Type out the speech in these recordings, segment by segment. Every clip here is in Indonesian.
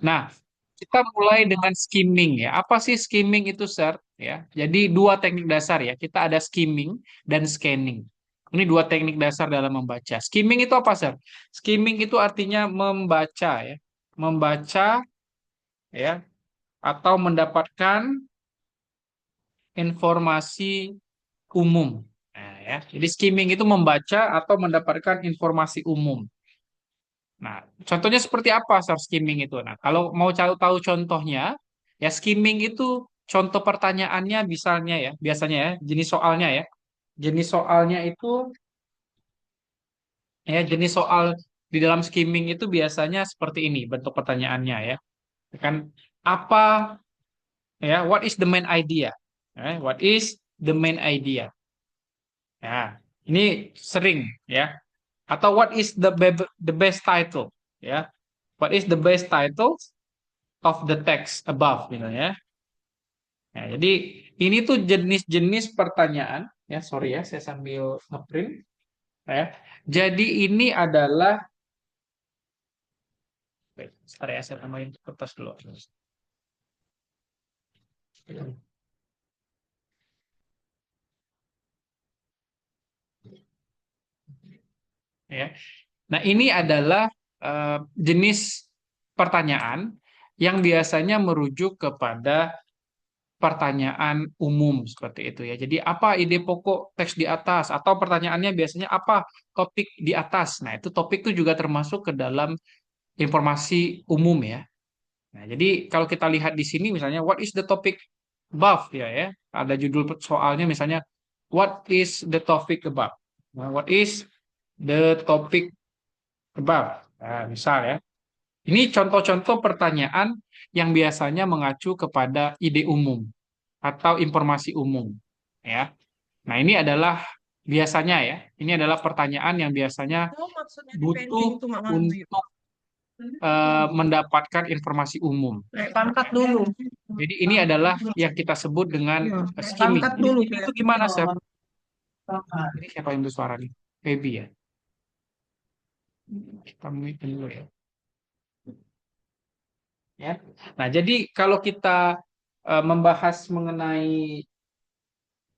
Nah, kita mulai dengan skimming ya. Apa sih skimming itu, Sir? Ya, jadi dua teknik dasar ya. Kita ada skimming dan scanning. Ini dua teknik dasar dalam membaca. Skimming itu apa, Sir? Skimming itu artinya membaca ya, membaca ya, atau mendapatkan informasi umum. Nah, ya. Jadi skimming itu membaca atau mendapatkan informasi umum. Nah, contohnya seperti apa Sir skimming itu? Nah, kalau mau tahu contohnya, ya skimming itu contoh pertanyaannya misalnya ya, biasanya ya, jenis soalnya ya. Jenis soalnya itu jenis soal di dalam skimming itu biasanya seperti ini bentuk pertanyaannya ya. Kan apa what is the main idea? What is the main idea? Ya, ini sering ya. Atau what is the best title? Ya. What is the best title of the text above gitu ya. Nah, jadi ini tuh jenis-jenis pertanyaan ya, sorry ya, saya sambil ngeprint ya. Jadi ini adalah Bentar ya, saya tambahin kertas dulu. Ya. Nah, ini adalah jenis pertanyaan yang biasanya merujuk kepada pertanyaan umum seperti itu ya. Jadi apa ide pokok teks di atas atau pertanyaannya biasanya apa topik di atas. Nah, itu topik itu juga termasuk ke dalam informasi umum ya. Nah, jadi kalau kita lihat di sini misalnya what is the topic above ya. Ada judul soalnya misalnya what is the topic above. Nah, what is the topic above. Nah, misal ya. Ini contoh-contoh pertanyaan yang biasanya mengacu kepada ide umum atau informasi umum ya. Nah, ini adalah biasanya ya. Ini adalah pertanyaan yang biasanya Oh, maksudnya depending butuh tuh Mak Manu yuk. untuk mendapatkan informasi umum. Naik pangkat dulu. Jadi ini adalah yang kita sebut dengan Iya, naik skimming. pangkat Jadi dulu skimming Beb. itu gimana, Sir? Ini siapa yang bersuara nih? Baby ya. Kita mute dulu ya. Ya. Nah, jadi kalau kita eh, membahas mengenai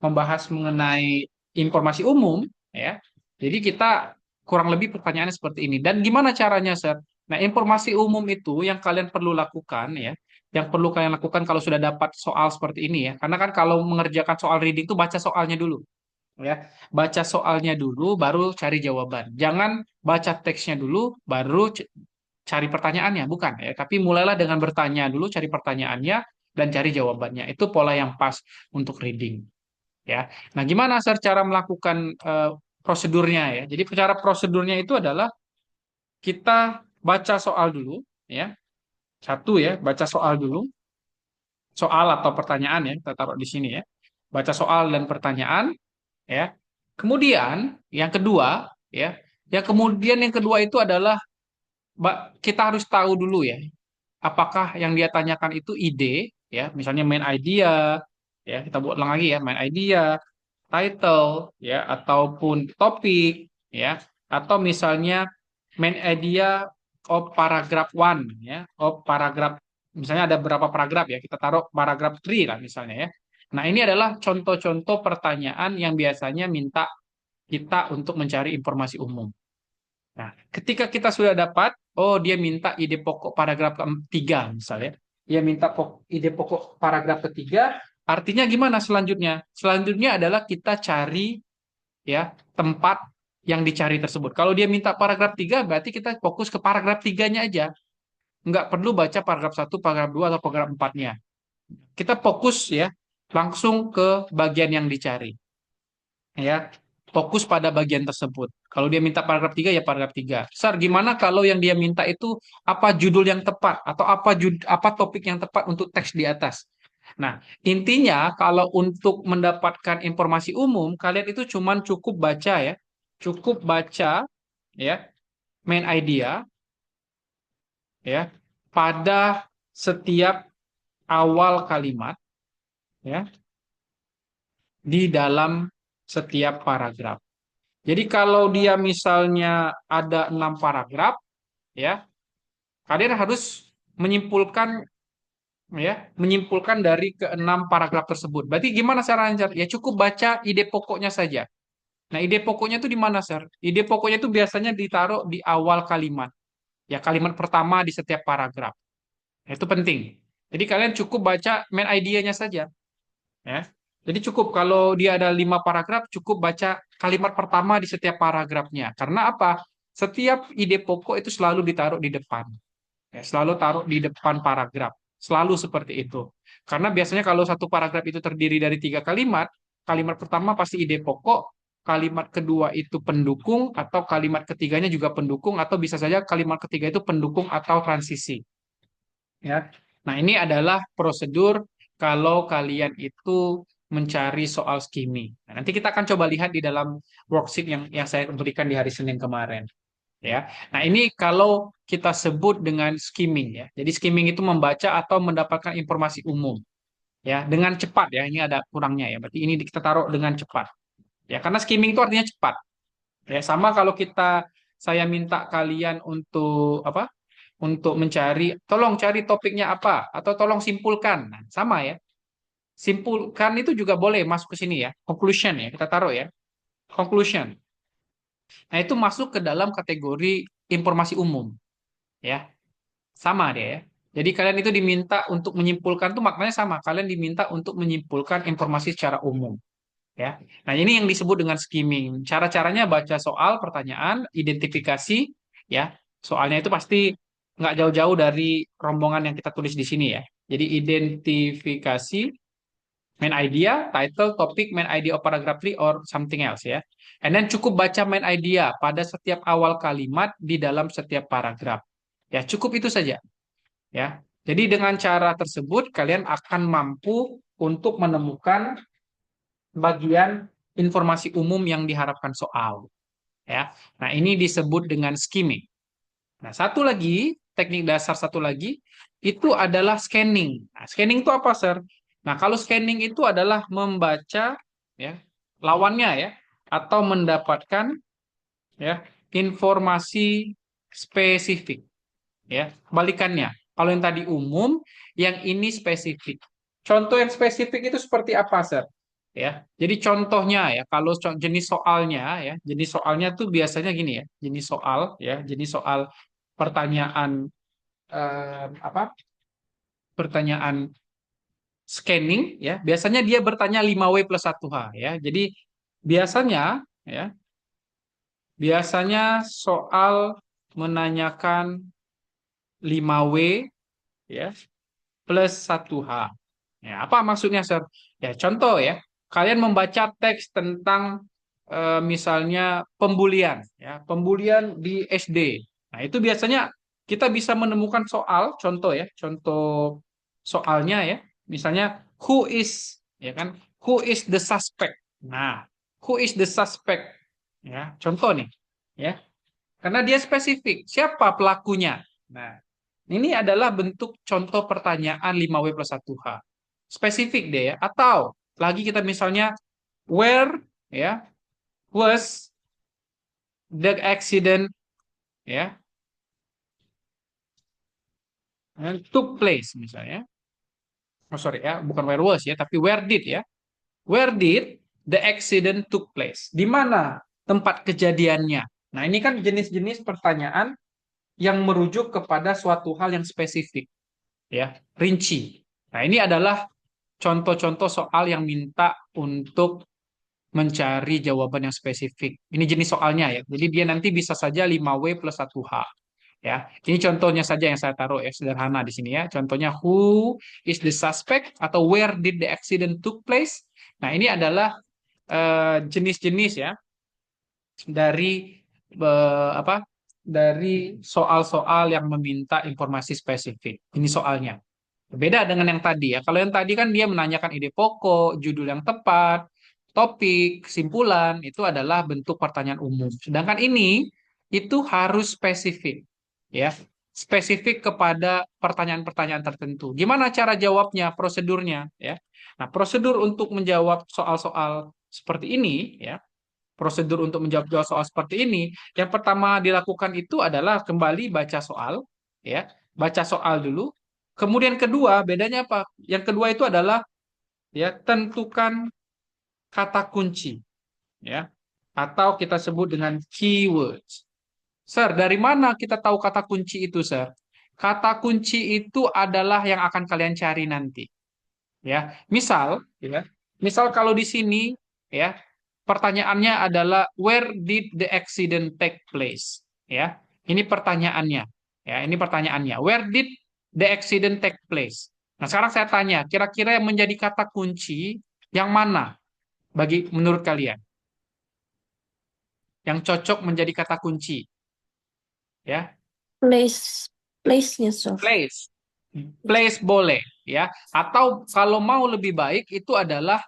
membahas mengenai informasi umum, ya. Jadi kita kurang lebih pertanyaannya seperti ini. Dan gimana caranya, Sir? Nah, informasi umum itu yang kalian perlu lakukan, ya. Yang perlu kalian lakukan kalau sudah dapat soal seperti ini, ya. Karena kan kalau mengerjakan soal reading itu baca soalnya dulu, ya. Baca soalnya dulu, baru cari jawaban. Jangan baca teksnya dulu, baru cari pertanyaannya, bukan, ya. Tapi mulailah dengan bertanya dulu, cari pertanyaannya, dan cari jawabannya. Itu pola yang pas untuk reading ya. Nah, gimana Sir cara melakukan prosedurnya ya? Jadi cara prosedurnya itu adalah kita baca soal dulu ya. Satu ya, baca soal dulu, soal atau pertanyaan ya, kita taruh di sini ya. Baca soal dan pertanyaan ya. Kemudian yang kedua ya, yang kedua itu adalah kita harus tahu dulu ya, apakah yang dia tanyakan itu ide ya, misalnya main idea ya, kita buat ulang lagi ya, main idea title ya ataupun topik ya atau misalnya main idea of paragraph one ya of paragraph misalnya ada berapa paragraf ya kita taruh paragraph 3 lah misalnya ya. Nah, ini adalah contoh-contoh pertanyaan yang biasanya minta kita untuk mencari informasi umum. Nah, ketika kita sudah dapat, oh dia minta ide pokok paragraf ketiga misalnya. Dia minta ide pokok paragraf ketiga, artinya gimana selanjutnya? Selanjutnya adalah kita cari ya tempat yang dicari tersebut. Kalau dia minta paragraf 3, berarti kita fokus ke paragraf tiganya aja. Nggak perlu baca paragraf satu, paragraf 2 atau paragraf empatnya. Kita fokus ya langsung ke bagian yang dicari. Ya, fokus pada bagian tersebut. Kalau dia minta paragraf 3 ya paragraf 3. Sar, gimana kalau yang dia minta itu apa judul yang tepat atau apa topik yang tepat untuk teks di atas? Nah, intinya kalau untuk mendapatkan informasi umum, kalian itu cuman cukup baca ya. Cukup baca ya main idea ya pada setiap awal kalimat ya di dalam setiap paragraf. Jadi kalau dia misalnya ada 6 paragraf ya, kalian harus menyimpulkan menyimpulkan dari keenam paragraf tersebut. Berarti gimana caranya? Ya cukup baca ide pokoknya saja. Nah, ide pokoknya itu di mana, Sir? Ide pokoknya itu biasanya ditaruh di awal kalimat. Ya, kalimat pertama di setiap paragraf. Nah, itu penting. Jadi kalian cukup baca main idea-nya saja. Ya. Jadi cukup kalau dia ada 5 paragraf, cukup baca kalimat pertama di setiap paragrafnya. Karena apa? Setiap ide pokok itu selalu ditaruh di depan. Ya, selalu taruh di depan paragraf. Selalu seperti itu. Karena biasanya kalau satu paragraf itu terdiri dari 3 kalimat, kalimat pertama pasti ide pokok, kalimat kedua itu pendukung, atau kalimat ketiganya juga pendukung, atau bisa saja kalimat ketiga itu pendukung atau transisi. Ya. Nah, ini adalah prosedur kalau kalian itu mencari soal skimming. Nah, nanti kita akan coba lihat di dalam worksheet yang saya berikan di hari Senin kemarin. Ya. Nah, ini kalau kita sebut dengan skimming ya. Jadi skimming itu membaca atau mendapatkan informasi umum ya dengan cepat ya. Ini ada kurangnya ya. Berarti ini kita taruh dengan cepat. Ya, karena skimming itu artinya cepat. Ya, sama kalau saya minta kalian untuk apa? Untuk mencari, tolong cari topiknya apa atau tolong simpulkan. Nah, sama ya. Simpulkan itu juga boleh masuk ke sini ya. Conclusion ya, kita taruh ya. Conclusion. Nah, itu masuk ke dalam kategori informasi umum ya. Sama dia ya. Jadi kalian itu diminta untuk menyimpulkan tuh maknanya sama. Kalian diminta untuk menyimpulkan informasi secara umum. Ya. Nah, ini yang disebut dengan skimming. Cara-caranya baca soal, pertanyaan, identifikasi, ya. Soalnya itu pasti nggak jauh-jauh dari rombongan yang kita tulis di sini ya. Jadi identifikasi, main idea, title, topik, main idea of paragraph 3 or something else ya. And then cukup baca main idea pada setiap awal kalimat di dalam setiap paragraf. Ya, cukup itu saja ya. Jadi dengan cara tersebut kalian akan mampu untuk menemukan bagian informasi umum yang diharapkan soal ya. Nah, ini disebut dengan skimming. Nah, satu lagi, teknik dasar satu lagi itu adalah scanning. Nah, scanning itu apa, Sir? Nah, kalau scanning itu adalah membaca ya lawannya ya atau mendapatkan ya informasi spesifik ya. Kebalikannya. Kalau yang tadi umum, yang ini spesifik. Contoh yang spesifik itu seperti apa, Sir? Ya. Jadi contohnya ya, kalau jenis soalnya ya, jenis soalnya tuh biasanya gini ya, jenis soal pertanyaan apa? Pertanyaan scanning ya, biasanya dia bertanya 5W plus 1H ya. Jadi biasanya ya, biasanya soal menanyakan 5W ya plus 1H. Ya, apa maksudnya, Sir? Ya, contoh ya, kalian membaca teks tentang misalnya pembulian, ya, pembulian di SD. Nah, itu biasanya kita bisa menemukan soal, contoh ya, contoh soalnya ya, misalnya who is, ya kan, who is the suspect. Nah, who is the suspect? Ya, contoh nih, ya, karena dia spesifik, siapa pelakunya? Nah, ini adalah bentuk contoh pertanyaan 5W plus 1H. Spesifik deh ya. Atau lagi kita misalnya where ya was the accident ya and took place misalnya. Oh sorry ya, bukan where was ya, tapi where did ya. Where did the accident took place? Di mana tempat kejadiannya? Nah, ini kan jenis-jenis pertanyaan yang merujuk kepada suatu hal yang spesifik ya, rinci. Nah, ini adalah contoh-contoh soal yang minta untuk mencari jawaban yang spesifik. Ini jenis soalnya ya. Jadi dia nanti bisa saja 5W plus 1H. Ya, ini contohnya saja yang saya taruh ya, sederhana di sini ya. Contohnya who is the suspect atau where did the accident took place. Nah, ini adalah jenis-jenis ya dari apa? Dari soal-soal yang meminta informasi spesifik. Ini soalnya. Beda dengan yang tadi ya. Kalau yang tadi kan dia menanyakan ide pokok, judul yang tepat, topik, kesimpulan, itu adalah bentuk pertanyaan umum. Sedangkan ini itu harus spesifik. Ya, spesifik kepada pertanyaan-pertanyaan tertentu. Gimana cara jawabnya, prosedurnya, ya. Nah, prosedur untuk menjawab soal-soal seperti ini, ya, prosedur untuk menjawab soal seperti ini, yang pertama dilakukan itu adalah kembali baca soal, ya. baca soal dulu. Kemudian kedua, bedanya apa? Yang kedua itu adalah ya tentukan kata kunci, ya, atau kita sebut dengan keywords. Sir, dari mana kita tahu kata kunci itu, Sir? Kata kunci itu adalah yang akan kalian cari nanti, ya. Misal kalau di sini, ya, pertanyaannya adalah where did the accident take place? Ya, ini pertanyaannya. Ya, ini pertanyaannya. Where did the accident take place? Nah, sekarang saya tanya, kira-kira yang menjadi kata kunci yang mana bagi menurut kalian? Yang cocok menjadi kata kunci, ya. Place, place-nya, Sir. Place. Place boleh, ya. Atau kalau mau lebih baik itu adalah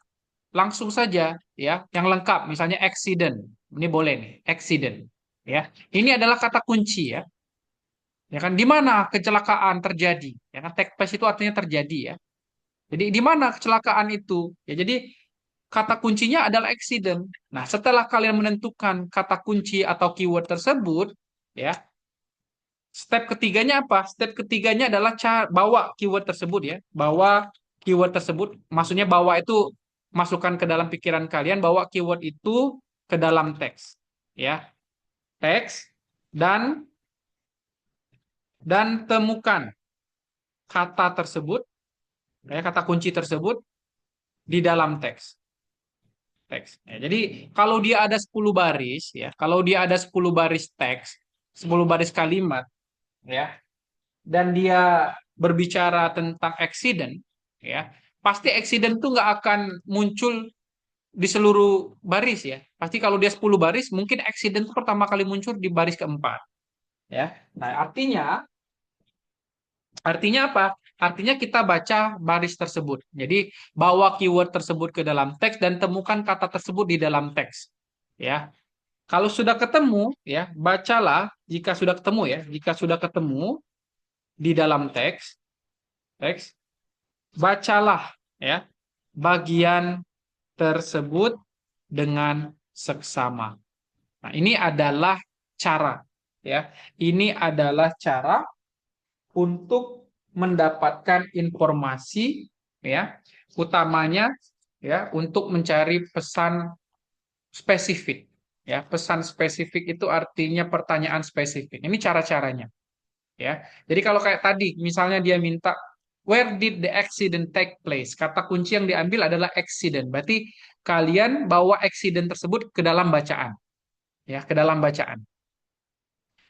langsung saja, ya, yang lengkap, misalnya accident. Ini boleh nih, accident, ya. Ini adalah kata kunci, ya. Ya kan, di mana kecelakaan terjadi? Ya kan, take place itu artinya terjadi, ya. Jadi di mana kecelakaan itu? Ya, jadi kata kuncinya adalah accident. Nah, setelah kalian menentukan kata kunci atau keyword tersebut, ya, step ketiganya apa? Step ketiganya adalah bawa keyword tersebut, ya. Bawa keyword tersebut, maksudnya bawa itu masukkan ke dalam pikiran kalian, bawa keyword itu ke dalam teks. Ya, teks dan temukan kata tersebut, ya, kata kunci tersebut di dalam teks. Teks. Ya, jadi kalau dia ada 10 baris, ya, kalau dia ada 10 baris teks, 10 baris kalimat, ya, dan dia berbicara tentang accident, ya, pasti accident tuh nggak akan muncul di seluruh baris, ya. Pasti kalau dia 10 baris, mungkin accident tuh pertama kali muncul di baris keempat, ya. Nah, artinya apa? Artinya kita baca baris tersebut. Jadi bawa keyword tersebut ke dalam teks dan temukan kata tersebut di dalam teks, ya. Kalau sudah ketemu, ya, bacalah jika sudah ketemu, ya. Jika sudah ketemu di dalam teks, bacalah, ya, bagian tersebut dengan seksama. Nah, ini adalah cara, ya. Ini adalah cara untuk mendapatkan informasi, ya, utamanya, ya, untuk mencari pesan spesifik. Ya, pesan spesifik itu artinya pertanyaan spesifik. Ini cara-caranya, ya. Jadi kalau kayak tadi, misalnya dia minta where did the accident take place? Kata kunci yang diambil adalah accident. Berarti kalian bawa accident tersebut ke dalam bacaan, ya, ke dalam bacaan.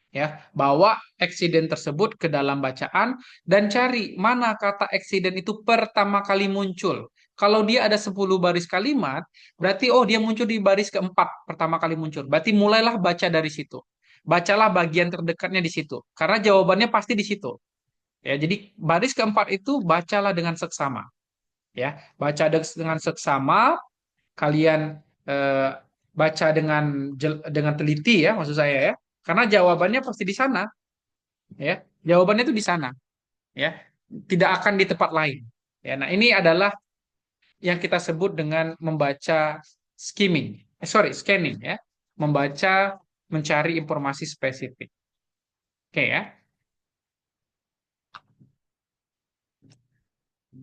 Ya, bawa accident tersebut ke dalam bacaan dan cari mana kata accident itu pertama kali muncul. Kalau dia ada 10 baris kalimat, berarti oh dia muncul di baris keempat pertama kali muncul. Berarti mulailah baca dari situ. Bacalah bagian terdekatnya di situ. Karena jawabannya pasti di situ. Ya, jadi baris keempat itu bacalah dengan seksama. Ya, baca dengan seksama, kalian baca dengan teliti, ya, maksud saya, ya. Karena jawabannya pasti di sana, ya. Jawabannya itu di sana, ya. Tidak akan di tempat lain. Ya, nah ini adalah yang kita sebut dengan membaca scanning, ya. Membaca, mencari informasi spesifik. Oke, ya.